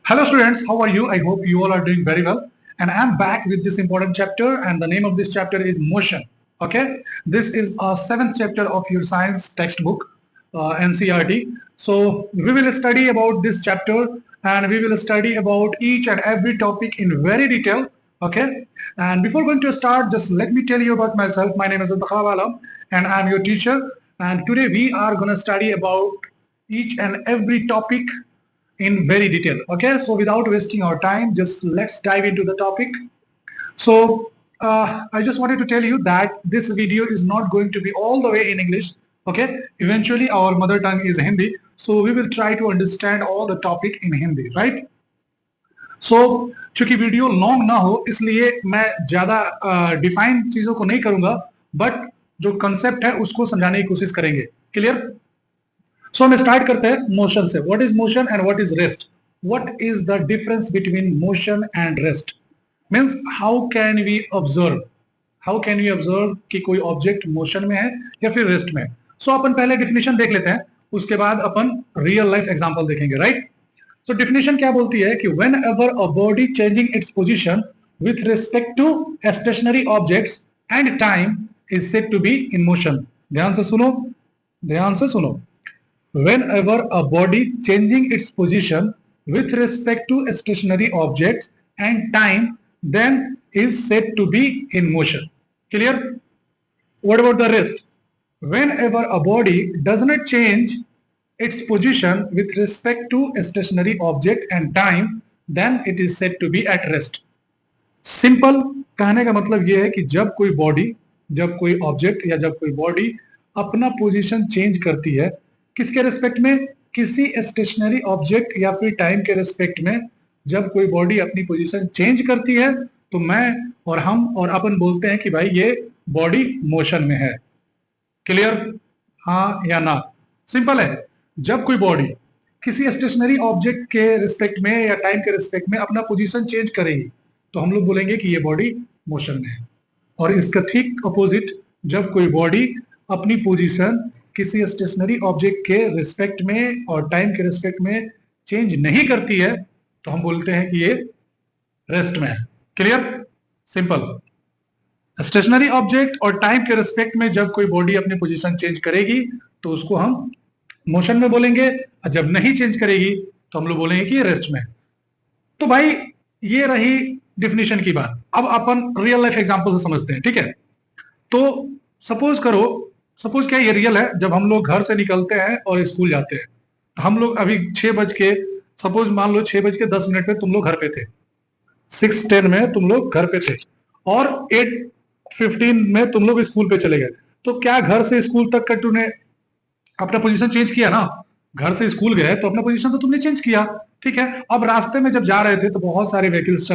Hello students, how are you? I hope you all are doing very well. And I'm back with this important chapter, and the name of this chapter is motion. Okay, this is a seventh chapter of your science textbook, NCRT. So we will study about this chapter, and we will study about each and every topic in very detail. Okay, and before going to start, just let me tell you about myself. My name is Intakhab Alam, and I'm your teacher. And today we are going to study about each and every topic in very detail. Okay, so without wasting our time, just let's dive into the topic. So I just wanted to tell you that this video is not going to be all the way in English. Okay, eventually our mother tongue is Hindi, so we will try to understand all the topic in Hindi, right? So चूंकि video long ना हो इसलिए मैं ज्यादा define चीजों को नहीं करूंगा, बट जो कंसेप्ट है उसको समझाने की कोशिश करेंगे. क्लियर? सो हम स्टार्ट करते हैं मोशन से. What is motion and what is rest? What is the difference between motion and rest? Means how can we observe कि कोई ऑब्जेक्ट मोशन में है या फिर रेस्ट में है. सो अपन पहले डिफिनेशन देख लेते हैं, उसके बाद अपन रियल लाइफ एग्जांपल देखेंगे, राइट? सो डिफिनेशन क्या बोलती है कि whenever a body changing its position with respect to stationary objects and time is said to be in motion. ध्यान से सुनो. Whenever a body changing its position with respect to stationary objects and time then is said to be in motion. Clear? What about the rest? Whenever a body does not change its position with respect to a stationary object and time then it is said to be at rest. Simple कहने का मतलब यह है कि जब कोई object या जब कोई बॉडी अपना पोजीशन चेंज करती है, किसके रेस्पेक्ट में? किसी स्टेशनरी ऑब्जेक्ट या फिर टाइम के रेस्पेक्ट में. जब कोई बॉडी अपनी पोजीशन चेंज करती है तो मैं और हम और अपन बोलते हैं कि भाई ये बॉडी मोशन में है. क्लियर? हाँ या ना? सिंपल है. जब कोई बॉडी किसी स्टेशनरी ऑब्जेक्ट के रिस्पेक्ट में या टाइम के रिस्पेक्ट में अपना पोजीशन चेंज करेगी तो हम लोग बोलेंगे कि ये बॉडी मोशन में है. और इसका ठीक अपोजिट, जब कोई बॉडी अपनी पोजीशन किसी स्टेशनरी ऑब्जेक्ट के रिस्पेक्ट में और टाइम के रिस्पेक्ट में चेंज नहीं करती है तो हम बोलते हैं कि ये रेस्ट में है. क्लियर? सिंपल. स्टेशनरी ऑब्जेक्ट और टाइम के रिस्पेक्ट में जब कोई बॉडी अपनी पोजीशन चेंज करेगी तो उसको हम मोशन में बोलेंगे, और जब नहीं चेंज करेगी तो हम लोग बोलेंगे कि ये रेस्ट में है. तो भाई ये रही डिफिनेशन की बात. अब अपन रियल लाइफ एग्जांपल से समझते हैं, ठीक है? तो सपोज क्या ये रियल है, जब हम लोग घर से निकलते हैं और स्कूल जाते हैं तो हम लोग अभी 6 मान लो 6:10 पे तुम लोग घर पे थे, 6:10 में तुम लोग घर पे थे और 8:15 में तुम लोग स्कूल पे चले गए. तो क्या घर से स्कूल तक का तुमने अपना पोजीशन चेंज किया ना? घर से स्कूल गए तो अपना पोजीशन तो तुमने चेंज किया, ठीक है? अब रास्ते में जब जा रहे थे तो बहुत सारे व्हीकल्स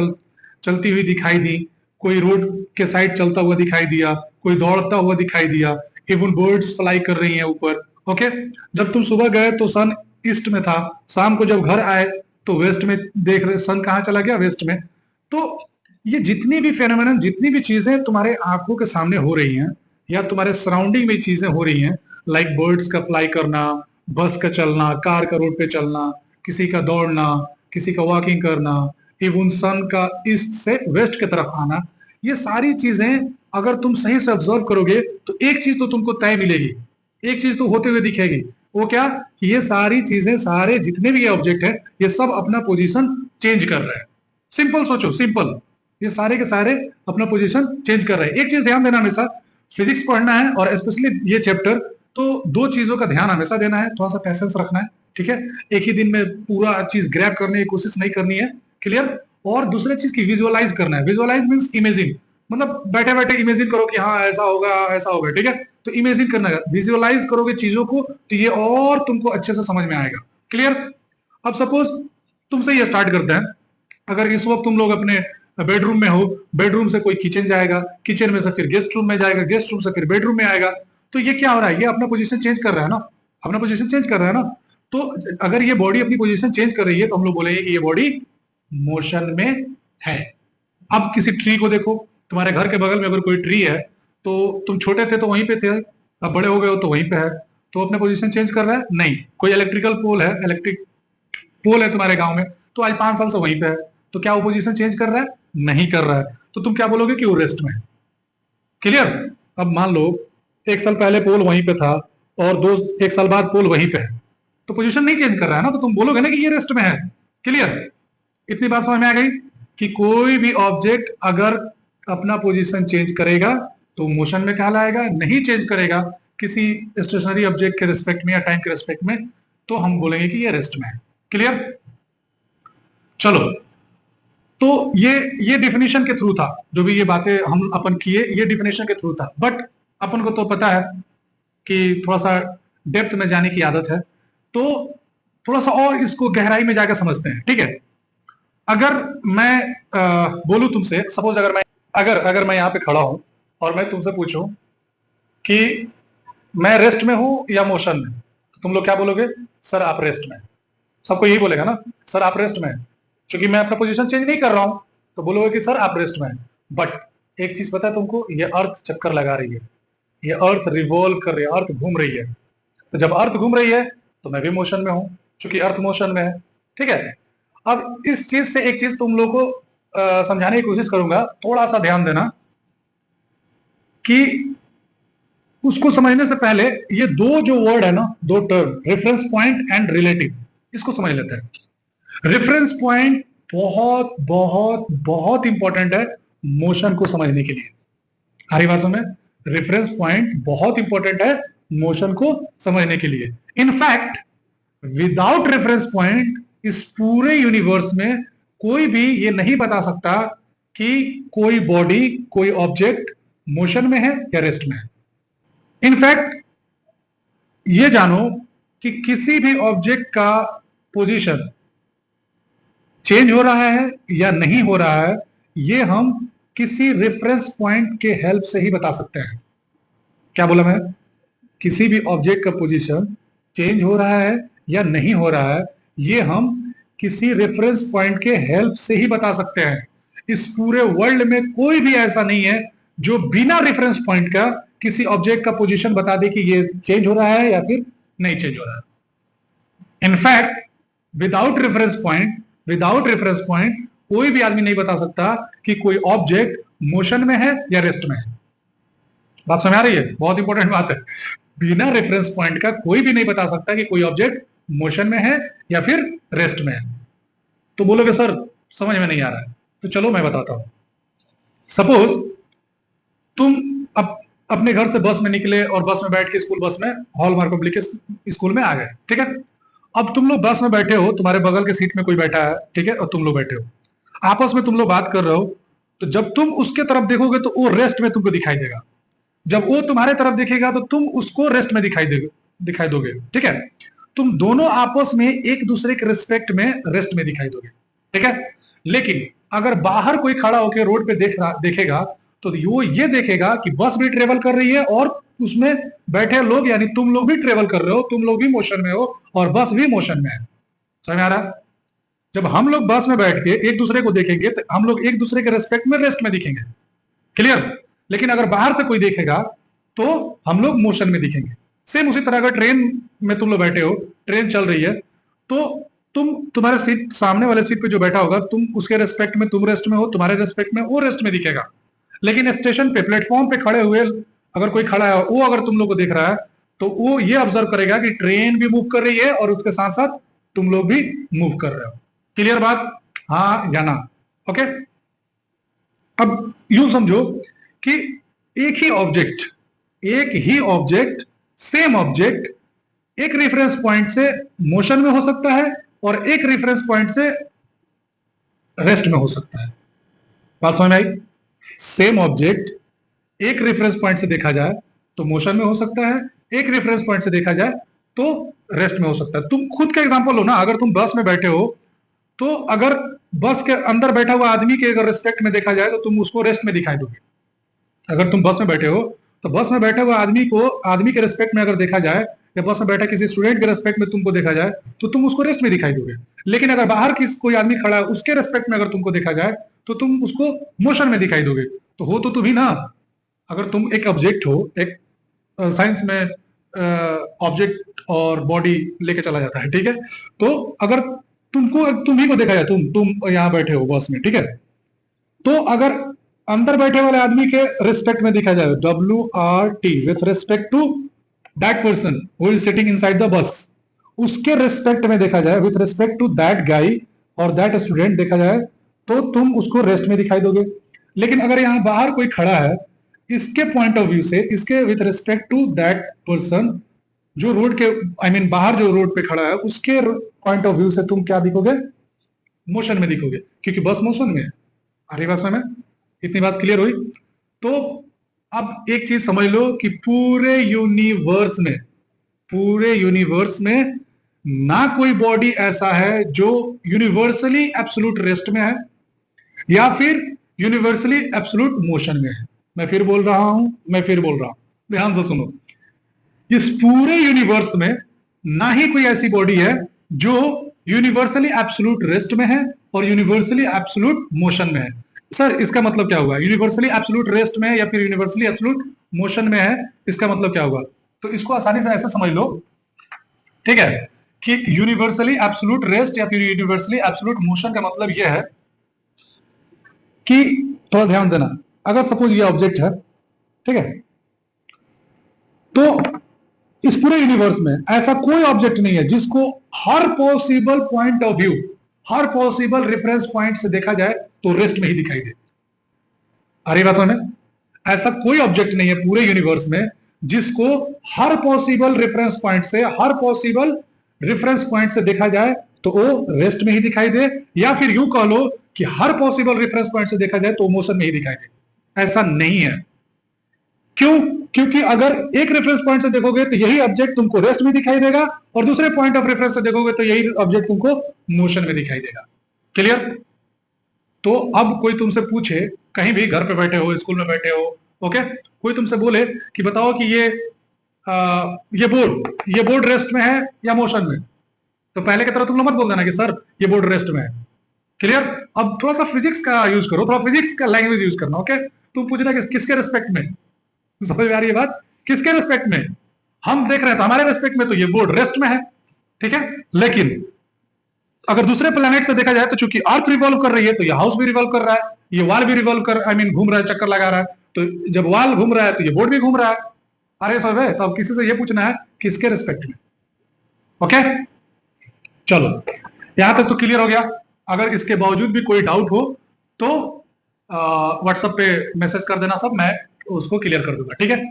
चलती हुई दिखाई दी. कोई रोड के साइड चलता हुआ दिखाई दिया, कोई दौड़ता हुआ दिखाई दिया, इवन बर्ड्स फ्लाई कर रही हैं ऊपर. ओके, जब तुम सुबह गए तो सन ईस्ट में था, शाम को जब घर आए तो वेस्ट में देख रहे सन कहाँ चला गया? वेस्ट में. तो ये जितनी भी फेनोमेनन, जितनी भी चीजें तुम्हारे आंखों के सामने हो रही हैं या तुम्हारे सराउंडिंग में चीजें हो रही हैं, लाइक बर्ड्स का फ्लाई करना, बस का चलना, कार का रोड पे चलना, किसी का दौड़ना, किसी का वॉकिंग करना, इवन सन का ईस्ट से वेस्ट की तरफ आना, ये सारी चीजें अगर तुम सही से ऑब्जर्व करोगे तो एक चीज तो तुमको तय मिलेगी, एक चीज तो होते हुए दिखेगी. वो क्या? कि ये सारी चीजें, सारे जितने भी ये ऑब्जेक्ट है, ये सब अपना पोजीशन चेंज कर रहे हैं. सिंपल सोचो, सिंपल. ये सारे के सारे अपना पोजीशन चेंज कर रहे हैं. एक चीज ध्यान देना, हमेशा फिजिक्स पढ़ना है और स्पेशली ये चैप्टर, तो दो चीजों का ध्यान हमेशा देना है, थोड़ा सा पैसेंस रखना है, ठीक है? एक ही दिन में पूरा चीज ग्रैब करने की कोशिश नहीं करनी है. क्लियर? और दूसरी चीज की विजुअलाइज करना है. विजुअलाइज मींस इमेजिन, मतलब बैठे बैठे इमेजिन करो कि हाँ ऐसा होगा, ठीक है? तो इमेजिन करना है, विजुअलाइज करोगे चीजों को तो ये और तुमको अच्छे से समझ में आएगा. क्लियर? अब सपोज तुमसे ये स्टार्ट करते हैं. अगर इस वक्त तुम लोग अपने बेडरूम में हो, बेडरूम से कोई किचन जाएगा, किचन में से फिर गेस्ट रूम में जाएगा, गेस्ट रूम से फिर बेडरूम में आएगा, तो ये क्या हो रहा है? ये अपना पोजीशन चेंज कर रहा है ना, अपना पोजीशन चेंज कर रहा है ना. तो अगर ये बॉडी अपनी पोजीशन चेंज कर रही है तो हम लोग बोलेंगे कि ये बॉडी मोशन में है. अब किसी ट्री को देखो, तुम्हारे घर के बगल में अगर कोई ट्री है तो तुम छोटे थे तो वहीं पे थे, अब बड़े हो गए हो तो वहीं पे है, तो अपने पोजीशन चेंज कर रहा है? नहीं. कोई इलेक्ट्रिक पोल है तुम्हारे गांव में, तो आज 5 साल से वहीं पे है, तो क्या वो पोजीशन चेंज कर रहा है? नहीं कर रहा है, तो तुम क्या बोलोगे कि वो रेस्ट में है। क्लियर? अब मान लो 1 साल पहले पोल वहीं पे था और 1 साल बाद पोल वहीं पे है, तो पोजीशन नहीं चेंज कर रहा है ना, तो तुम बोलोगे ना कि ये रेस्ट में है। क्लियर? इतनी बात समझ में आ गई कि कोई भी ऑब्जेक्ट अगर अपना पोजीशन चेंज करेगा तो मोशन में कहलाएगा, नहीं चेंज करेगा किसी स्टेशनरी ऑब्जेक्ट के रिस्पेक्ट में या टाइम के रिस्पेक्ट में, तो हम बोलेंगे कि ये रेस्ट में है। क्लियर? चलो, तो ये डेफिनेशन के थ्रू था, जो भी ये बातें हम अपन किए ये डेफिनेशन के थ्रू था, बट अपन को तो पता है कि थोड़ा सा डेप्थ में जाने की आदत है, तो थोड़ा सा और इसको गहराई में जाकर समझते हैं। ठीक है? अगर मैं बोलूं तुमसे, सपोज अगर मैं यहाँ पे खड़ा हूं और मैं तुमसे पूछूं कि मैं रेस्ट में हूं या मोशन में, तो तुम लोग क्या बोलोगे? सर आप रेस्ट में। सबको यही बोलेगा ना, सर आप रेस्ट में, क्योंकि मैं अपना पोजीशन चेंज नहीं कर रहा हूं, तो बोलोगे कि सर आप रेस्ट में। बट एक चीज पता है तुमको, ये अर्थ चक्कर लगा रही है, ये अर्थ रिवॉल्व कर रही है, अर्थ घूम रही है, तो जब अर्थ घूम रही है तो मैं भी मोशन में हूं, क्योंकि अर्थ मोशन में है। ठीक है? अब इस चीज से एक चीज तुम लोग को समझाने की कोशिश करूंगा, थोड़ा सा ध्यान देना कि उसको समझने से पहले ये दो जो वर्ड है ना, दो term, reference point and relative, इसको समझ लेते हैं। रेफरेंस पॉइंट बहुत बहुत बहुत इंपॉर्टेंट है मोशन को समझने के लिए। हरी बात में, रेफरेंस पॉइंट बहुत इंपॉर्टेंट है मोशन को समझने के लिए। इनफैक्ट विदाउट रेफरेंस पॉइंट इस पूरे यूनिवर्स में कोई भी ये नहीं बता सकता कि कोई बॉडी, कोई ऑब्जेक्ट मोशन में है या रेस्ट में है। इनफैक्ट ये जानो कि किसी भी ऑब्जेक्ट का पोजीशन चेंज हो रहा है या नहीं हो रहा है, ये हम किसी रेफरेंस पॉइंट के हेल्प से ही बता सकते हैं। क्या बोला मैं? किसी भी ऑब्जेक्ट का पोजीशन चेंज हो रहा है या नहीं हो रहा है, ये हम किसी रेफरेंस पॉइंट के हेल्प से ही बता सकते हैं। इस पूरे वर्ल्ड में कोई भी ऐसा नहीं है जो बिना रेफरेंस पॉइंट का किसी ऑब्जेक्ट का पोजीशन बता दे कि ये चेंज हो रहा है या फिर नहीं चेंज हो रहा है। इनफैक्ट विदाउट रेफरेंस पॉइंट कोई भी आदमी नहीं बता सकता कि कोई ऑब्जेक्ट मोशन में है या रेस्ट में है। बात समझ आ रही है? बहुत इंपॉर्टेंट बात है। बिना रेफरेंस पॉइंट का कोई भी नहीं बता सकता कि कोई ऑब्जेक्ट मोशन में है या फिर रेस्ट में है। तो बोलोगे सर समझ में नहीं आ रहा है, तो चलो मैं बताता हूं। सपोज तुम अपने घर से बस में निकले और बस में बैठ के स्कूल बस में हॉलमार्क पब्लिक स्कूल में आ गए। ठीक है? अब तुम लोग बस में बैठे हो, तुम्हारे बगल के सीट में कोई बैठा है, ठीक है, और तुम लोग बैठे हो, आपस में तुम लोग बात कर रहे हो, तो जब तुम उसके तरफ देखोगे तो वो रेस्ट में तुमको दिखाई देगा, जब वो तुम्हारे तरफ देखेगा तो तुम उसको रेस्ट में दिखाई दोगे। ठीक है? तुम दोनों आपस में एक दूसरे के रिस्पेक्ट में रेस्ट में दिखाई दोगे। ठीक है? लेकिन अगर बाहर कोई खड़ा होकर रोड पे देखेगा तो वो ये देखेगा कि बस भी ट्रेवल कर रही है और उसमें बैठे लोग यानी तुम लोग भी ट्रेवल कर रहे हो, तुम लोग भी मोशन में हो और बस भी मोशन में है। समझ में आ रहा? जब हम लोग बस में बैठ के एक दूसरे को देखेंगे तो हम लोग एक दूसरे के रेस्पेक्ट में रेस्ट में दिखेंगे। क्लियर? लेकिन अगर बाहर से कोई देखेगा तो हम लोग मोशन में दिखेंगे। सेम उसी तरह अगर ट्रेन में तुम लोग बैठे हो, ट्रेन चल रही है, तो तुम्हारे सीट, सामने वाले सीट पे जो बैठा होगा, तुम उसके रेस्पेक्ट में तुम रेस्ट में हो, तुम्हारे रेस्पेक्ट में वो रेस्ट में दिखेगा। लेकिन स्टेशन पे, प्लेटफॉर्म पे खड़े हुए अगर कोई खड़ा है, वो अगर तुम लोग को देख रहा है तो वो ये ऑब्जर्व करेगा कि ट्रेन भी मूव कर रही है और उसके साथ साथ तुम लोग भी मूव कर रहे हो। क्लियर बात? हाँ या ना? ओके? अब यूं समझो कि एक ही ऑब्जेक्ट सेम ऑब्जेक्ट एक रेफरेंस पॉइंट से मोशन में हो सकता है और एक रेफरेंस पॉइंट से रेस्ट में हो सकता है। बात समझ में आई? सेम ऑब्जेक्ट एक रेफरेंस पॉइंट से देखा जाए तो मोशन में हो सकता है, एक रेफरेंस पॉइंट से देखा जाए तो रेस्ट में हो सकता है। तुम खुद का एग्जांपल लो ना, अगर तुम बस में बैठे हो तो अगर बस के अंदर बैठा हुआ आदमी के अगर रिस्पेक्ट में देखा जाए तो तुम उसको रेस्ट में दिखाई दोगे। अगर तुम बस में बैठे हो तो बस में बैठे हुए आदमी के रिस्पेक्ट में अगर देखा जाए या बस में बैठा किसी स्टूडेंट के रिस्पेक्ट में तुमको देखा जाए तो तुम उसको रेस्ट में दिखाई दोगे। लेकिन अगर बाहर कोई आदमी खड़ा है, उसके रिस्पेक्ट में अगर तुमको देखा जाए तो तुम उसको मोशन में दिखाई दोगे। तो हो तो तुम ही ना। अगर तुम एक ऑब्जेक्ट हो, एक साइंस में ऑब्जेक्ट और बॉडी लेके चला जाता है, ठीक है? तो अगर तुम्ही को देखा जाए, तुम यहाँ बैठे हो बस में, ठीक है। तो अगर अंदर बैठे वाले आदमी के रिस्पेक्ट में देखा जाए, WRT, with respect to that person who is sitting inside the bus, उसके रिस्पेक्ट में देखा जाए, with respect to that guy और दैट स्टूडेंट देखा जाए, तो तुम उसको रेस्ट में दिखाई दोगे। लेकिन अगर यहाँ बाहर कोई खड़ा है, इसके पॉइंट ऑफ व्यू से, इसके with respect to that person जो रोड के बाहर जो रोड पे खड़ा है, उसके पॉइंट ऑफ व्यू से तुम क्या दिखोगे? मोशन में दिखोगे, क्योंकि बस मोशन में है। आ रही बात समझ में? इतनी बात क्लियर हुई? तो अब एक चीज समझ लो कि पूरे यूनिवर्स में ना कोई बॉडी ऐसा है जो यूनिवर्सली एब्सोल्यूट रेस्ट में है या फिर यूनिवर्सली एब्सोल्यूट मोशन में है। मैं फिर बोल रहा हूं, ध्यान से सुनो। इस पूरे यूनिवर्स में ना ही कोई ऐसी बॉडी है जो यूनिवर्सली एब्सोल्यूट रेस्ट में है और यूनिवर्सली एब्सोल्यूट मोशन में है। सर इसका मतलब क्या होगा? यूनिवर्सली एब्सोल्यूट रेस्ट में है या फिर यूनिवर्सली एब्सोल्यूट मोशन में है, इसका मतलब क्या होगा? तो इसको आसानी से ऐसे समझ लो, ठीक है, कि यूनिवर्सली एब्सोल्यूट रेस्ट या फिर यूनिवर्सली एब्सोल्यूट मोशन का मतलब यह है कि, थोड़ा ध्यान देना, अगर सपोज ये ऑब्जेक्ट है, ठीक है, तो इस पूरे यूनिवर्स में ऐसा कोई ऑब्जेक्ट नहीं है जिसको हर पॉसिबल पॉइंट ऑफ व्यू, हर पॉसिबल रेफरेंस पॉइंट से देखा जाए तो रेस्ट में ही दिखाई दे। आ रही बात में? ऐसा कोई ऑब्जेक्ट नहीं है पूरे यूनिवर्स में जिसको हर पॉसिबल रेफरेंस पॉइंट से, हर पॉसिबल रेफरेंस पॉइंट से देखा जाए तो वो रेस्ट में ही दिखाई दे, या फिर यूं कह लो कि हर पॉसिबल रेफरेंस पॉइंट से देखा जाए तो मोशन में ही दिखाई दे। ऐसा नहीं है। क्यों? क्योंकि अगर एक रेफरेंस पॉइंट से देखोगे तो यही ऑब्जेक्ट तुमको रेस्ट में दिखाई देगा और दूसरे पॉइंट ऑफ रेफरेंस से देखोगे तो यही ऑब्जेक्ट तुमको मोशन में दिखाई देगा। क्लियर? तो अब कोई तुमसे पूछे, कहीं भी घर पे बैठे हो, स्कूल में बैठे हो, ओके, कोई तुमसे बोले कि बताओ कि ये बोर्ड रेस्ट में है या मोशन में, तो पहले की तरह तुम लोग मत बोल देना कि सर ये बोर्ड रेस्ट में है। क्लियर? अब थोड़ा सा फिजिक्स का यूज करो, थोड़ा फिजिक्स का लैंग्वेज यूज करना, ओके। तुम पूछ रहे किसके रिस्पेक्ट में, समझ में आ रही है बात? किसके रिस्पेक्ट में? हम देख रहे हैं तो हमारे रिस्पेक्ट में तो ये बोर्ड रेस्ट में है, ठीक है। लेकिन अगर दूसरे प्लेनेट से देखा जाए तो चूंकि अर्थ रिवॉल्व कर रही है तो ये हाउस भी रिवॉल्व कर रहा है, ये वाल भी रिवॉल्व कर घूम रहा है, चक्कर लगा रहा है, तो जब वाल घूम रहा है तो ये बोर्ड भी घूम रहा है। अरे सब है, तो अब किसी से ये पूछना है किसके रिस्पेक्ट में, ओके। चलो यहां तक तो क्लियर हो गया। अगर इसके बावजूद भी कोई डाउट हो तो व्हाट्सएप पे मैसेज कर देना, सब मैं उसको क्लियर कर दूंगा, ठीक है।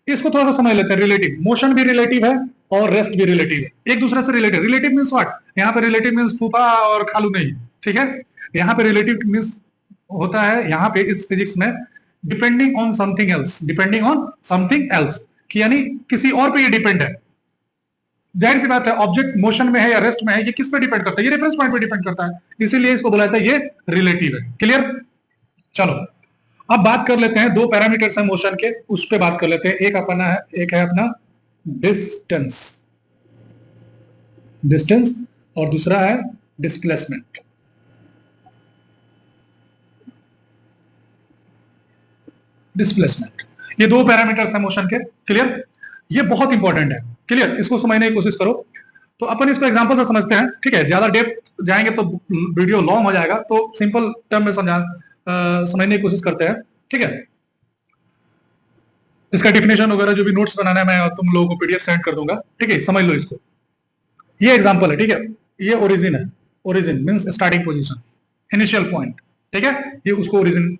इसको थोड़ा सा समझ लेते हैं। रिलेटिव मोशन भी रिलेटिव है और रेस्ट भी रिलेटिव है, एक दूसरे से रिलेटिव। Relative means what? यहाँ पे रिलेटिव मींस फूफा और खालू नहीं, ठीक है। यहाँ पे रिलेटिव मींस होता है यहाँ पे इस फिजिक्स में depending on something else, depending on something else, कि यानी किसी और पे ये डिपेंड है। जाहिर सी बात है, ऑब्जेक्ट मोशन में है या रेस्ट में है, ये किस पे डिपेंड करता है? ये रेफरेंस पॉइंट पे डिपेंड करता है, इसीलिए इसको बोला जाता है ये रिलेटिव है। क्लियर? चलो अब बात कर लेते हैं, दो पैरामीटर्स हैं मोशन के, उस पे बात कर लेते हैं। एक है अपना डिस्टेंस, और दूसरा है डिस्प्लेसमेंट। ये दो पैरामीटर्स हैं मोशन के। क्लियर? ये बहुत इंपॉर्टेंट है। क्लियर? इसको समझने की कोशिश करो। तो अपन इसको एग्जांपल से समझते हैं, ठीक है। ज्यादा डेप्थ जाएंगे तो वीडियो लॉन्ग हो जाएगा, तो सिंपल टर्म में समझने की कोशिश करते हैं, ठीक है। इसका डिफिनेशन वगैरह जो भी नोट्स बनाना है मैं तुम लोगों को पीडीएफ सेंड कर दूंगा, ठीक है। समझ लो इसको। ये एग्जांपल है, ठीक है। ये ओरिजिन है, origin means starting position, initial point, ठीक है। ये उसको ओरिजिन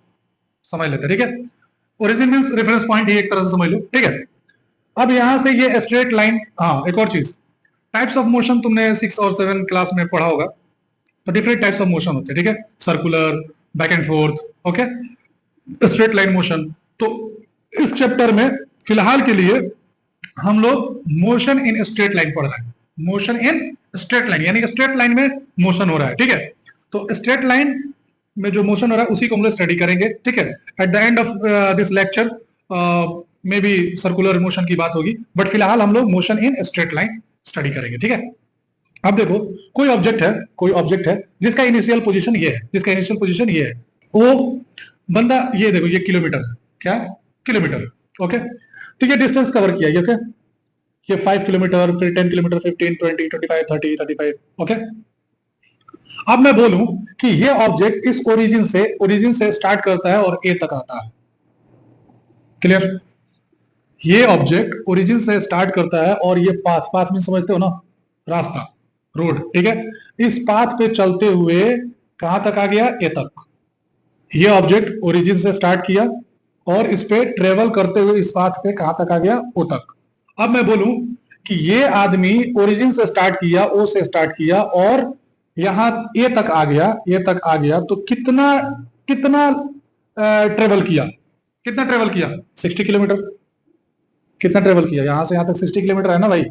समझ लेते हैं, ठीक है। ओरिजिन मींस रेफरेंस पॉइंट, ही एक तरह से समझ लो, ठीक है। अब यहां से ये स्ट्रेट लाइन, हाँ एक और चीज, टाइप्स ऑफ मोशन तुमने 6 और 7 क्लास में पढ़ा होगा। तो डिफरेंट टाइप्स ऑफ मोशन होते हैं, ठीक है। Circular, back and fourth, okay, straight line motion. तो इस चैप्टर में फिलहाल के लिए हम लोग मोशन इन स्ट्रेट लाइन पढ़ रहे हैं। मोशन इन स्ट्रेट लाइन यानी स्ट्रेट लाइन में मोशन हो रहा है, ठीक है। तो स्ट्रेट लाइन में जो मोशन हो रहा है उसी को हम लोग स्टडी करेंगे, ठीक है। At the end of this lecture में भी सर्कुलर मोशन की बात होगी, बट फिलहाल हम लोग motion in straight line study करेंगे, ठीक है। अब देखो, कोई ऑब्जेक्ट है जिसका इनिशियल पोजीशन ये है, वो बंदा, ये देखो ये किलोमीटर, क्या किलोमीटर, ओके। तो ये डिस्टेंस कवर किया, ओके। ये 5 किलोमीटर, फिर 10 किलोमीटर, 15, 20, 25, 30, 35, ओके। अब मैं बोलूं कि ये ऑब्जेक्ट इस ओरिजिन से स्टार्ट करता है और ए तक आता है। क्लियर? ये ऑब्जेक्ट ओरिजिन से स्टार्ट करता है और ये पाथ में समझते हो ना, रास्ता, रोड, ठीक है। इस पाथ पे चलते हुए कहां तक आ गया? ए तक। ये ऑब्जेक्ट ओरिजिन से स्टार्ट किया और इस पे ट्रेवल करते हुए इस पाथ पे कहां तक आ गया? ओ तक। अब मैं बोलूं कि ये आदमी ओरिजिन से स्टार्ट किया, ओ से स्टार्ट किया और यहां ए तक आ गया, ए तक आ गया, तो कितना कितना ट्रेवल किया? कितना ट्रेवल किया? 60 किलोमीटर। कितना ट्रेवल किया? यहां से यहां तक 60 किलोमीटर है ना भाई?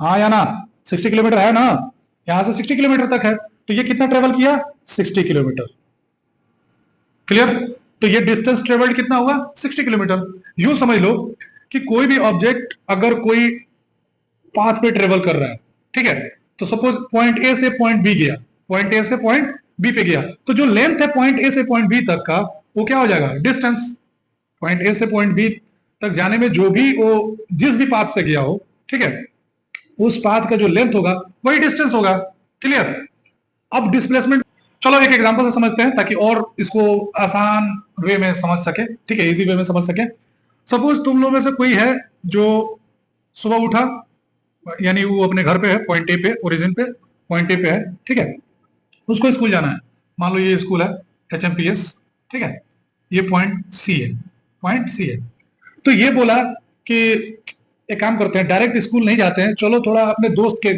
हाँ या ना? 60 किलोमीटर है ना? यहां से 60 किलोमीटर तक है, तो ये कितना ट्रेवल किया? 60 किलोमीटर। क्लियर? तो ये डिस्टेंस ट्रेवल्ड कितना हुआ? 60 किलोमीटर। यूं समझ लो कि कोई भी ऑब्जेक्ट अगर कोई पाथ पे ट्रेवल कर रहा है, ठीक है, तो सपोज पॉइंट ए से पॉइंट बी गया, पॉइंट ए से पॉइंट बी पे गया, तो जो लेंथ है पॉइंट ए से पॉइंट बी तक का, वो क्या हो जाएगा? डिस्टेंस। पॉइंट ए से पॉइंट बी तक जाने में जो भी वो जिस भी पाथ से गया हो, ठीक है, उस पाथ का जो लेंथ होगा वही डिस्टेंस होगा। क्लियर? अब डिस्प्लेसमेंट, चलो एक एग्जांपल से समझते हैं ताकि और इसको आसान वे में समझ सके, ठीक है, इजी वे में समझ सके। सपोज तुम लोगों में से कोई है जो सुबह उठा, यानी वो अपने घर पे है, पॉइंट ए पे, ओरिजिन पे पॉइंट ए पे है, ठीक है, उसको स्कूल जाना है। मान लो ये स्कूल है HMPS, ठीक है, ये पॉइंट सी है, पॉइंट सी है। तो ये बोला कि एक काम करते हैं, डायरेक्ट स्कूल नहीं जाते हैं, चलो थोड़ा अपने दोस्त के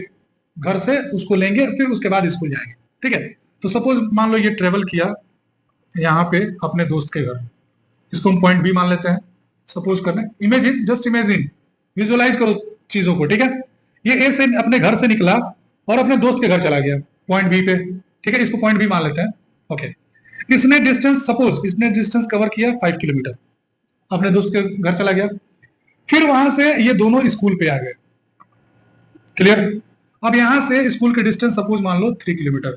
घर से उसको लेंगे, फिर उसके बाद स्कूल जाएंगे, ठीक है। तो सपोज मान लो ये ट्रेवल किया यहाँ पे अपने दोस्त के घर, इसको हम पॉइंट बी मान लेते हैं। सपोज करने, इमेजिन, जस्ट इमेजिन, विजुअलाइज करो चीजों को, ठीक है। ये ए से अपने घर से निकला और अपने दोस्त के घर चला गया पॉइंट बी पे, ठीक है, इसको पॉइंट बी मान लेते हैं। ओके, इसने डिस्टेंस, सपोज इसने डिस्टेंस कवर किया 5 किलोमीटर, अपने दोस्त के घर चला गया, फिर वहां से ये दोनों स्कूल पे आ गए। क्लियर? अब यहां से स्कूल के डिस्टेंस सपोज मान लो 3 किलोमीटर,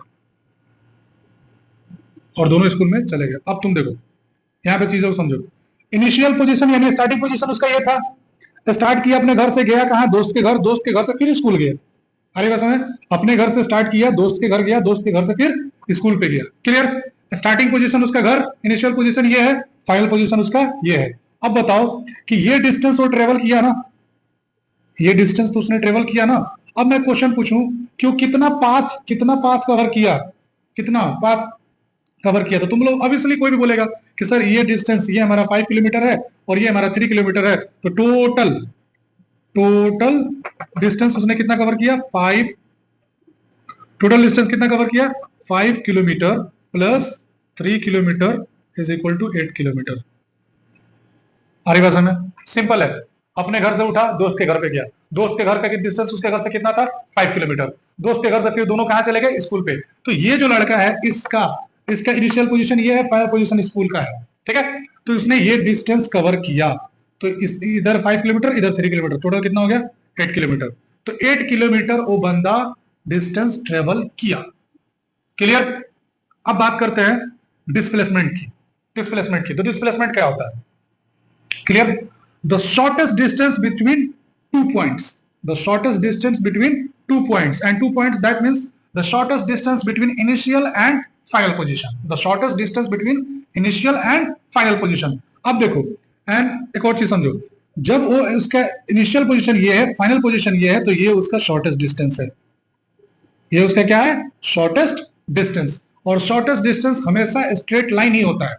और दोनों स्कूल में चले गए। अब तुम देखो यहाँ पे चीजों को समझो। इनिशियल पोजीशन यानी स्टार्टिंग पोजीशन उसका ये था, स्टार्ट किया अपने घर से, गया कहा? दोस्त के घर, दोस्त के घर से फिर स्कूल गया। अरे बस समझ, अपने घर से स्टार्ट किया, दोस्त के घर गया, दोस्त के घर से फिर स्कूल पे गया। क्लियर? स्टार्टिंग पोजीशन उसका घर, इनिशियल पोजीशन ये है, फाइनल पोजीशन उसका ये है। अब बताओ कि ये डिस्टेंस वो ट्रेवल किया ना, ये डिस्टेंस तो उसने ट्रेवल किया ना। अब मैं क्वेश्चन पूछूं कि कितना पाथ कवर किया, कितना पाथ कवर किया, तो तुम लोग ऑब्वियसली कोई भी बोलेगा कि सर ये डिस्टेंस, ये हमारा 5 किलोमीटर है और ये हमारा 3 किलोमीटर है, तो टोटल डिस्टेंस उसने कितना कवर किया? 5। टोटल डिस्टेंस कितना कवर किया? 5 kilometre plus 3 kilometre is equal to 8 kilometre. आ रही बात समझ? सिंपल है। अपने घर से उठा, दोस्त के घर पे गया, दोस्त के घर का डिस्टेंस उसके घर से कितना था? 5 किलोमीटर। दोस्त के घर से फिर दोनों कहां चले गए? स्कूल पे। तो ये जो लड़का है, इसका इनिशियल पोजीशन ये है, फाइनल पोजीशन स्कूल का है, ठीक है। तो उसने ये डिस्टेंस कवर किया, तो इधर 5 किलोमीटर, इधर 3 किलोमीटर, टोटल कितना हो गया? 8 किलोमीटर। तो 8 किलोमीटर वो बंदा डिस्टेंस ट्रेवल किया। क्लियर? अब बात करते हैं डिस्प्लेसमेंट की। तो डिस्प्लेसमेंट क्या होता है? Clear? The shortest distance between 2 points. The shortest distance between 2 points. And 2 points, that means the shortest distance between initial and final position. The shortest distance between initial and final position. अब देखो, and एक और चीज समझो, जब वो उसका initial position ये है, फाइनल पोजीशन ये है, तो ये उसका शॉर्टेस्ट डिस्टेंस है। ये उसका क्या है? Shortest distance. और शॉर्टेस्ट डिस्टेंस हमेशा स्ट्रेट लाइन ही होता है।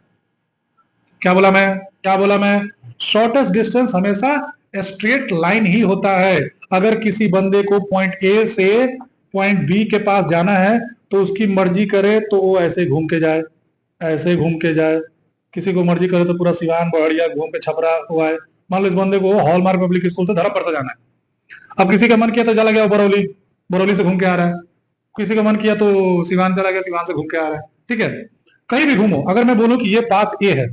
क्या बोला मैं? शॉर्टेस्ट डिस्टेंस हमेशा स्ट्रेट लाइन ही होता है। अगर किसी बंदे को पॉइंट ए से पॉइंट बी के पास जाना है, तो उसकी मर्जी करे तो वो ऐसे घूम के जाए, ऐसे घूम के जाए। किसी को मर्जी करे तो पूरा सिवान बहड़िया घूम के छपरा हुआ है। मान लो इस बंदे को हॉलमार्क पब्लिक स्कूल से धर्मपुर से जाना है। अब किसी का मन किया तो चला गया बरौली, बरौली से घूम के आ रहा है। किसी का मन किया तो सिवान चला गया, सिवान से घूम के आ रहा है, ठीक है। कहीं भी घूमो, अगर मैं बोलूं कि ये पाथ ए है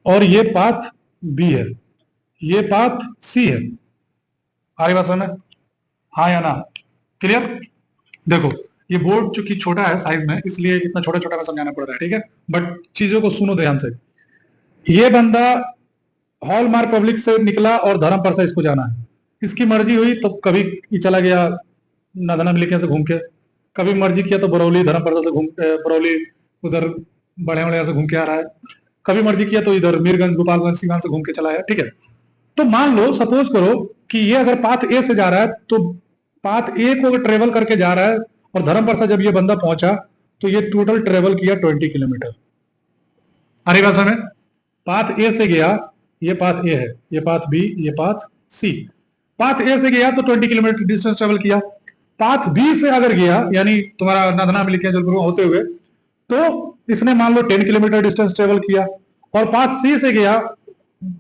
और ये पाथ बी है, ये पाथ सी है, आ रही बात समझ में? हाँ या ना? क्लियर? देखो, ये बोर्ड चूंकि छोटा है साइज में, इसलिए इतना छोटा छोटा में समझाना पड़ रहा है, ठीक है, बट चीजों को सुनो ध्यान से। ये बंदा हॉलमार्क पब्लिक से निकला और धर्मपुर से इसको जाना है, इसकी मर्जी हुई तो कभी चला गया नदना मिलिकिया से घूम के, कभी मर्जी किया तो बरौली धर्मपर्दा से बरौली उधर बढ़िया से घूम के आ रहा है, कभी मर्जी किया तो इधर मीरगंज गोपालगंज सीवान से घूम के चला है, ठीक है। तो मान लो सपोज करो कि ये अगर पाथ ए से जा रहा है तो पाथ ए को अगर ट्रेवल करके जा रहा है और धर्मपर्दा जब ये बंदा पहुंचा तो ये टोटल ट्रेवल किया 20 किलोमीटर। अरे बात समझ, पाथ ए से गया, ये पाथ ए है, ये पाथ बी, ये पाथ सी। पाथ ए से गया तो 20 किलोमीटर डिस्टेंस ट्रेवल किया। पाथ बी से अगर गया यानी तुम्हारा नदना में लिखे जलपुर होते हुए, तो इसने मान लो 10 किलोमीटर डिस्टेंस ट्रेवल किया। और पाथ सी से गया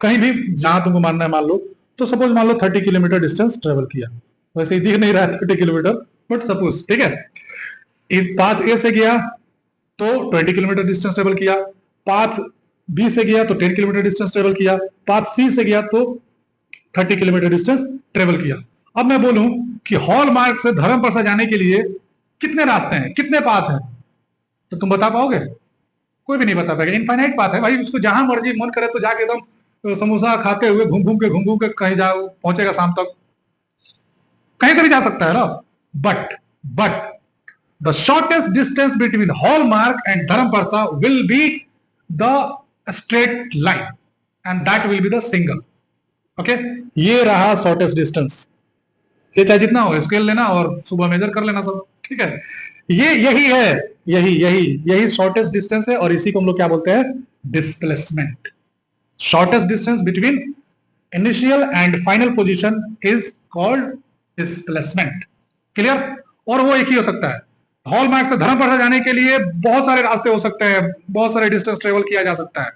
कहीं भी जहां तुमको मानना है मान लो, तो सपोज मान लो 30 किलोमीटर डिस्टेंस ट्रेवल किया। वैसे ही दिख नहीं रहा है 30 किलोमीटर, बट सपोज, ठीक है। पाथ ए से गया तो 20 किलोमीटर डिस्टेंस ट्रेवल किया, पाथ बी से गया तो 10 किलोमीटर डिस्टेंस ट्रेवल किया, पाथ सी से गया तो 30 किलोमीटर डिस्टेंस ट्रेवल किया। अब मैं बोलूं कि हॉलमार्क से धर्मपर्दा जाने के लिए कितने रास्ते हैं, कितने पाथ हैं, तो तुम बता पाओगे? कोई भी नहीं बता पाएगा। इनफाइनाइट पाथ है भाई, उसको जहां मर्जी मन करे तो जाके एकदम समोसा खाते हुए घूम घूम के कहीं जाओ, पहुंचेगा शाम तक, कहीं से भी जा सकता है ना। But the shortest distance between Hallmark and धर्मपर्दा will be the straight line and that will be the single. Okay, ये रहा शॉर्टेस्ट डिस्टेंस। ये चाहे जितना हो स्केल लेना और सुबह मेजर कर लेना सब, ठीक है। ये यही है, यही शॉर्टेस्ट डिस्टेंस है और इसी को हम लोग क्या बोलते हैं? Displacement. Shortest distance between initial and final position is called displacement. Clear? और वो एक ही हो सकता है। हॉलमार्क से धर्मपर्दा जाने के लिए बहुत सारे रास्ते हो सकते हैं, बहुत सारे डिस्टेंस ट्रेवल किया जा सकता है,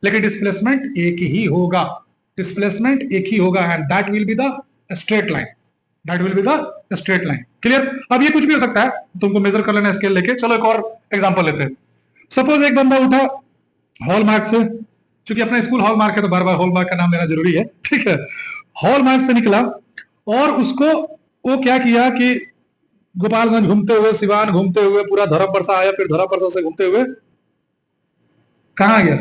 लेकिन डिस्प्लेसमेंट एक ही होगा। डिस्प्लेसमेंट एक ही होगा and that will be the straight line, that will be the straight line. Clear? अब ये कुछ भी हो सकता है, तुमको मेजर कर लेना स्केल लेके। चलो एक और एग्जांपल लेते हैं। सपोज एक बंदा उठा हॉलमार्क से, क्योंकि अपना स्कूल हॉलमार्क है तो बार बार हॉलमार्क का नाम लेना जरूरी है, ठीक है। हॉलमार्क से निकला और उसको वो क्या किया कि गोपालगंज घूमते हुए, सिवान घूमते हुए, पूरा धर्मपर्दा आया, फिर धर्मपर्दा से घूमते हुए कहाँ आ गया?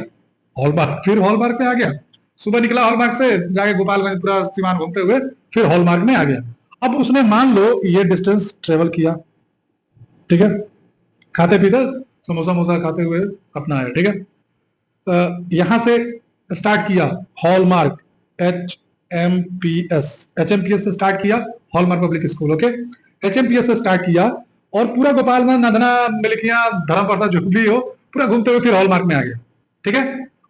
हॉलमार्क। फिर हॉलमार्क में आ गया। सुबह निकला हॉलमार्क से, जाके गोपालगंज पूरा सिवान घूमते हुए फिर हॉलमार्क में आ गया। अब उसने मान लो ये डिस्टेंस ट्रेवल किया, ठीक है, खाते पीते समोसा मोसा खाते हुए अपना आया, ठीक है। यहां से स्टार्ट किया हॉलमार्क, HMPS से स्टार्ट किया, hallmark public school, okay. HMPS से स्टार्ट किया और पूरा गोपालगंज, नदना, मिल्किया, धर्मपर्दा जो भी हो पूरा घूमते हुए फिर हॉलमार्क में आ गया, ठीक है।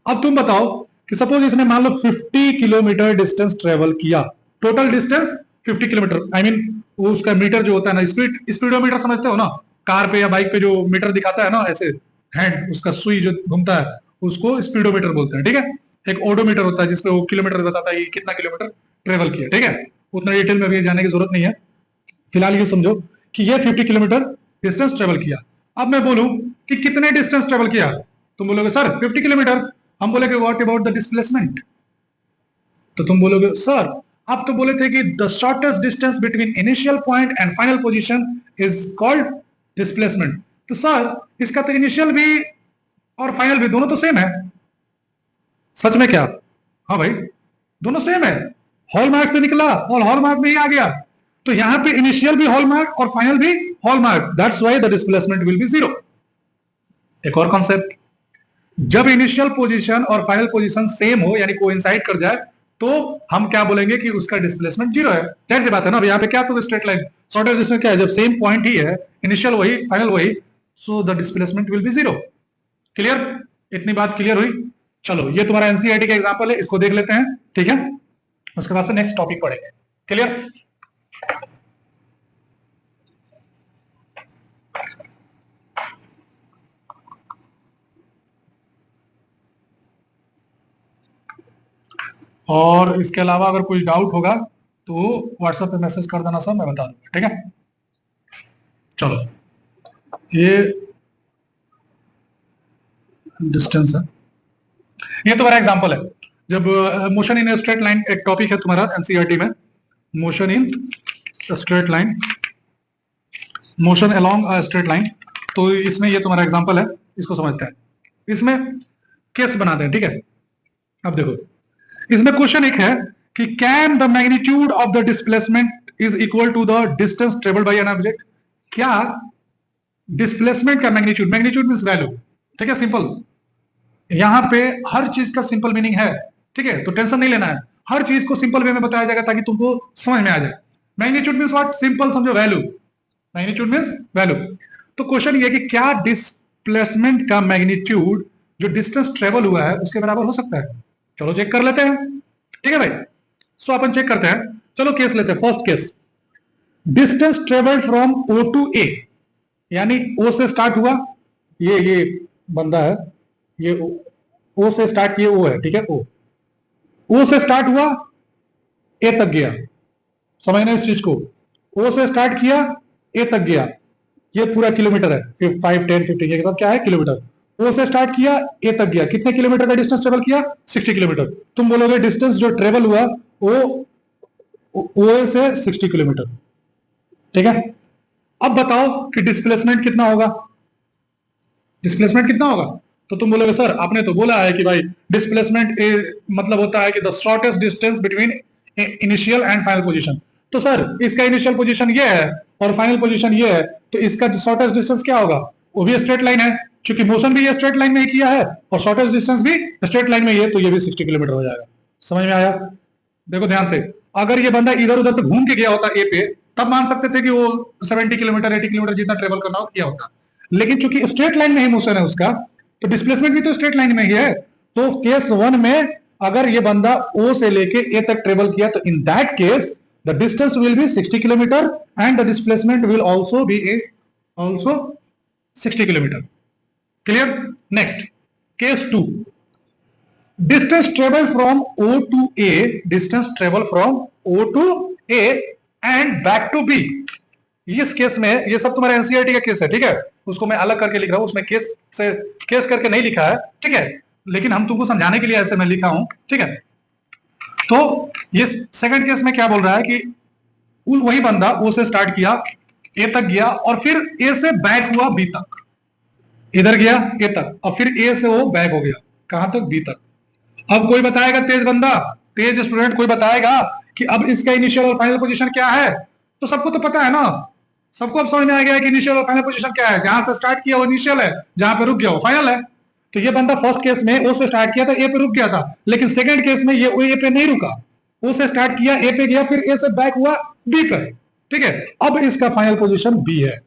अब तुम बताओ कि सपोज इसने मान लो 50 किलोमीटर डिस्टेंस ट्रेवल किया, total distance 50 kilometre. I mean वो उसका मीटर जो होता है ना, स्पीडोमीटर समझते हो ना, कार पे या बाइक पे जो मीटर दिखाता है ना, ऐसे हैंड, उसका सुई जो घूमता है उसको स्पीडोमीटर बोलते हैं, ठीक है। एक ओडोमीटर होता है जिसपे वो किलोमीटर बताता है कितना किलोमीटर ट्रेवल किया, ठीक है। उतना डिटेल में अभी जाने की जरूरत नहीं है, फिलहाल ये समझो कि ये 50 किलोमीटर डिस्टेंस ट्रेवल किया। अब मैं बोलूं कि कितने डिस्टेंस ट्रेवल किया, तुम बोलोगे सर 50 किलोमीटर। हम बोलेगे व्हाट अबाउट द डिस्प्लेसमेंट, तो तुम बोलोगे सर आप तो बोले थे कि the shortest distance between initial point and final position is called displacement. तो सर इसका तो इनिशियल भी और फाइनल भी दोनों तो सेम है। सच में क्या? हाँ भाई, दोनों सेम है। हॉलमार्क से निकला और हॉलमार्क में ही आ गया, तो यहां पे इनिशियल भी हॉलमार्क और फाइनल भी hallmark, that's why the displacement will be 0। एक और कॉन्सेप्ट, जब इनिशियल पोजीशन और फाइनल पोजीशन सेम हो यानी कोइंसाइड कर जाए तो हम क्या बोलेंगे कि उसका डिस्प्लेसमेंट 0 है। जाहिर सी बात है ना, यहाँ पे क्या तो स्ट्रेट लाइन, शॉर्टेस्ट डिस्टेंस क्या है, जब सेम पॉइंट ही है, इनिशियल वही फाइनल वही, so the displacement will be 0। Clear? इतनी बात क्लियर हुई? चलो ये तुम्हारा एनसीईआरटी का एग्जांपल है, इसको देख लेते हैं, ठीक है। उसके बाद से नेक्स्ट टॉपिक पढ़ेंगे। क्लियर? और इसके अलावा अगर कोई डाउट होगा तो व्हाट्सएप पे मैसेज कर देना, सब मैं बता दूंगा, ठीक है। चलो ये डिस्टेंस है, ये तुम्हारा एग्जांपल है। जब मोशन इन स्ट्रेट लाइन एक टॉपिक है तुम्हारा एनसीईआरटी में, motion in straight line, motion along a straight line, तो इसमें ये तुम्हारा एग्जांपल है, इसको समझते हैं। इसमें केस बनाते हैं, ठीक है। अब देखो इसमें क्वेश्चन एक है कि can the magnitude of the displacement is equal to the distance travelled by an object. क्या डिस्प्लेसमेंट का मैग्नीट्यूड, मैग्नीट्यूड मीन्स वैल्यू, ठीक है, सिंपल। यहां पे हर चीज का सिंपल मीनिंग है, ठीक है, तो टेंशन नहीं लेना है, हर चीज को सिंपल वे में बताया जाएगा ताकि तुमको समझ में आ जाए। मैग्नीट्यूड मीन्स व्हाट, सिंपल समझो, वैल्यू। Magnitude means value. तो क्वेश्चन ये कि क्या डिस्प्लेसमेंट का मैग्नीट्यूड जो डिस्टेंस ट्रेवल हुआ है उसके बराबर हो सकता है? चलो चेक कर लेते हैं, ठीक है भाई। सो अपन चेक करते हैं, चलो केस लेते हैं, first case, distance travel from O to A, यानी ओ से स्टार्ट हुआ, ये बंदा है, ये ओ से स्टार्ट, ये ओ है, ठीक है, ओ से स्टार्ट हुआ, ए तक गया, समझना इस चीज को, ओ से स्टार्ट किया, ए तक गया, ये पूरा किलोमीटर है, 5 10 15 ये सब क्या है, किलोमीटर। ओ से स्टार्ट किया, ए तक गया, कितने किलोमीटर का डिस्टेंस ट्रेवल किया, 60 किलोमीटर। तुम बोलोगे डिस्टेंस जो ट्रेवल हुआ ओ से 60 किलोमीटर, ठीक है। अब बताओ कि डिस्प्लेसमेंट कितना होगा, डिस्प्लेसमेंट कितना होगा? तो तुम बोलोगे सर आपने तो बोला है कि भाई डिस्प्लेसमेंट मतलब होता है कि the shortest distance between initial and final position. तो सर इसका इनिशियल पोजीशन ये है और फाइनल पोजीशन ये है, तो इसका शॉर्टेस्ट डिस्टेंस क्या होगा? वो भी स्ट्रेट लाइन है, क्योंकि मोशन भी ये स्ट्रेट लाइन में ही किया है और शॉर्टेस्ट डिस्टेंस भी स्ट्रेट लाइन में ही है, तो ये भी 60 किलोमीटर हो जाएगा। समझ में आया? देखो ध्यान से, अगर ये बंदा इधर उधर से घूम के गया होता ए पे, तब मान सकते थे कि वो 70 किलोमीटर 80 किलोमीटर जितना ट्रेवल करना हो किया होता, लेकिन चूंकि स्ट्रेट लाइन में ही मोशन है उसका, तो डिस्प्लेसमेंट भी तो स्ट्रेट लाइन में ही है। तो केस 1 में अगर ये बंदा ओ से लेके ए तक ट्रेवल किया, तो in that case the distance will be 60 kilometre and the displacement will also be 60 kilometre. Clear? Next, case 2, distance travel from O to A, distance travel from O to A and back to B। इस case में, ये सब तुम्हारे NCERT का case है, ठीक है, उसको मैं अलग करके लिख रहा हूं, उसमें केस करके नहीं लिखा है, ठीक है, लेकिन हम तुमको समझाने के लिए ऐसे मैं लिखा हूं, ठीक है। तो ये सेकंड केस में क्या बोल रहा है कि वही बंदा ओ से स्टार्ट किया, ए तक गया और फिर ए से बैक हुआ बी तक, इधर गया ए तक और फिर ए से वो बैक हो गया कहां तक, बी तक। अब कोई बताएगा, तेज बंदा, तेज स्टूडेंट कोई बताएगा कि अब इसका इनिशियल और फाइनल पोजीशन क्या है? तो सबको तो पता है ना, सबको अब समझ में आ गया है कि इनिशियल और फाइनल पोजीशन क्या है, जहां से स्टार्ट किया वो इनिशियल है, जहां पे रुक गया वो फाइनल है। तो ये बंदा फर्स्ट केस में ओ से स्टार्ट किया था, ए पे रुक गया था, लेकिन सेकंड केस में ये ए पे नहीं रुका, ओ से स्टार्ट किया, ए पे गया, फिर ए से बैक हुआ बी पे, ठीक है। अब इसका फाइनल पोजीशन बी है,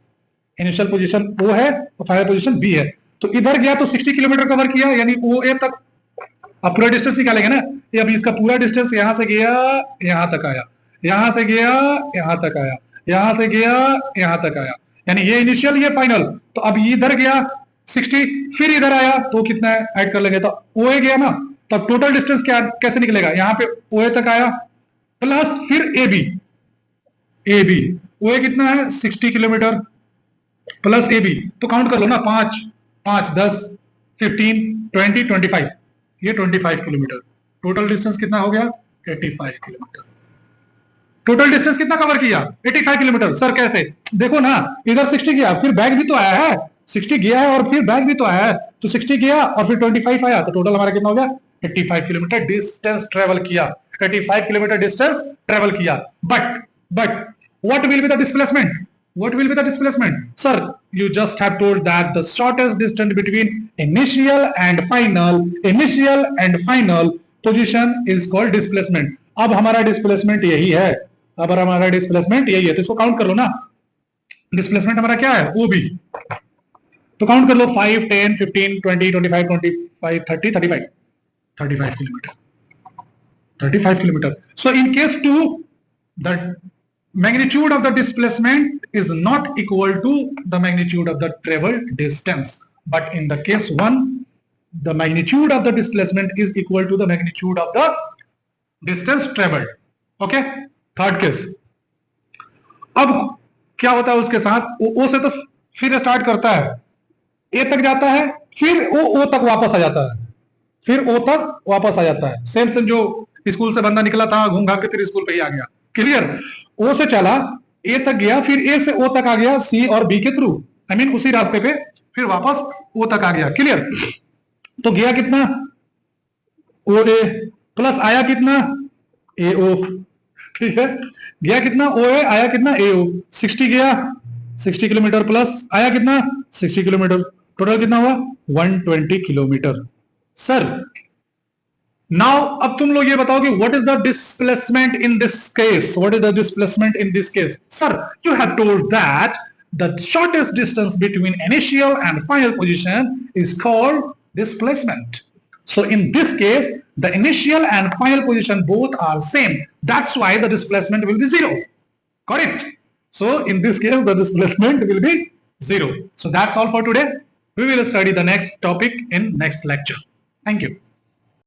इनिशियल पोजीशन ओ है और फाइनल पोजीशन बी है। तो इधर गया तो 60 किलोमीटर कवर किया, यानी ओ ए तक। अब पूरा डिस्टेंस निकालेंगे ना, ये अभी इसका पूरा डिस्टेंस यहां से गया यहां तक आया, यहां से गया यहां तक आया, यहां से गया यहां तक आया, यानी ये इनिशियल ये फाइनल। तो अब इधर गया 60, फिर इधर आया तो कितना है ऐड कर लेंगे, तो ओ ए गया ना, तब टोटल डिस्टेंस क्या कैसे निकलेगा, यहां पे ओ ए तक आया प्लस फिर ए बी, ओ ए कितना है 60 किलोमीटर प्लस ए बी, तो काउंट कर लो ना, 5 5 10 15 20 25, ये 25 किलोमीटर। टोटल डिस्टेंस कितना हो गया, 85 किलोमीटर। टोटल डिस्टेंस कितना कवर किया, 85 किलोमीटर। सर कैसे? देखो ना, इधर 60 गया, फिर बैक भी तो आया है, 60 गया है और फिर बैक भी तो आया है, तो 60 गया और फिर 25 आया, तो टोटल हमारा कितना हो गया, 85 किलोमीटर डिस्टेंस ट्रेवल किया, 85 किलोमीटर डिस्टेंस ट्रेवल किया। But what will be the displacement? What will be the displacement? Sir, you just have told that the shortest distance between initial and final position is called displacement. अब हमारा displacement यही है, अब हमारा displacement यही है, तो इसको काउंट कर लो ना। डिस्प्लेसमेंट हमारा क्या है, ओ बी, तो काउंट कर लो 5 10 15 20 25 25 30 35 kilometre, 35 kilometre. So in case 2 the magnitude of the displacement is not equal to the magnitude of the traveled distance, but in the case 1 the magnitude of the displacement is equal to the magnitude of the distance traveled। okay, third case, अब क्या होता है उसके साथ, ओ से तो फिर start करता है, ए तक जाता है, फिर ओ तक वापस आ जाता है, फिर ओ तक वापस आ जाता है, सेम जो स्कूल से बंदा निकला था घूम घाम के फिर स्कूल पे ही आ गया। क्लियर? ओ से चला, ए तक गया, फिर ए से ओ तक आ गया सी और बी के थ्रू, आई मीन उसी रास्ते पे, फिर वापस ओ तक आ गया। क्लियर? तो गया कितना, ओ ए प्लस आया कितना, ए ओ, ठीक है, गया कितना, ओ ए आया कितना, ए ओ, 60 गया 60 किलोमीटर प्लस आया कितना 60 किलोमीटर, टोटल कितना हुआ 120 किलोमीटर। सर नाउ अब तुम लोग ये बताओ कि what is the displacement in this case, what is the displacement in this case. Sir you have told that the shortest distance between initial and final position is called displacement. So in this case the initial and final position both are same, that's why the displacement will be 0. Correct? So in this case the displacement will be 0. So that's all for today. We will study the next topic in next lecture. Thank you.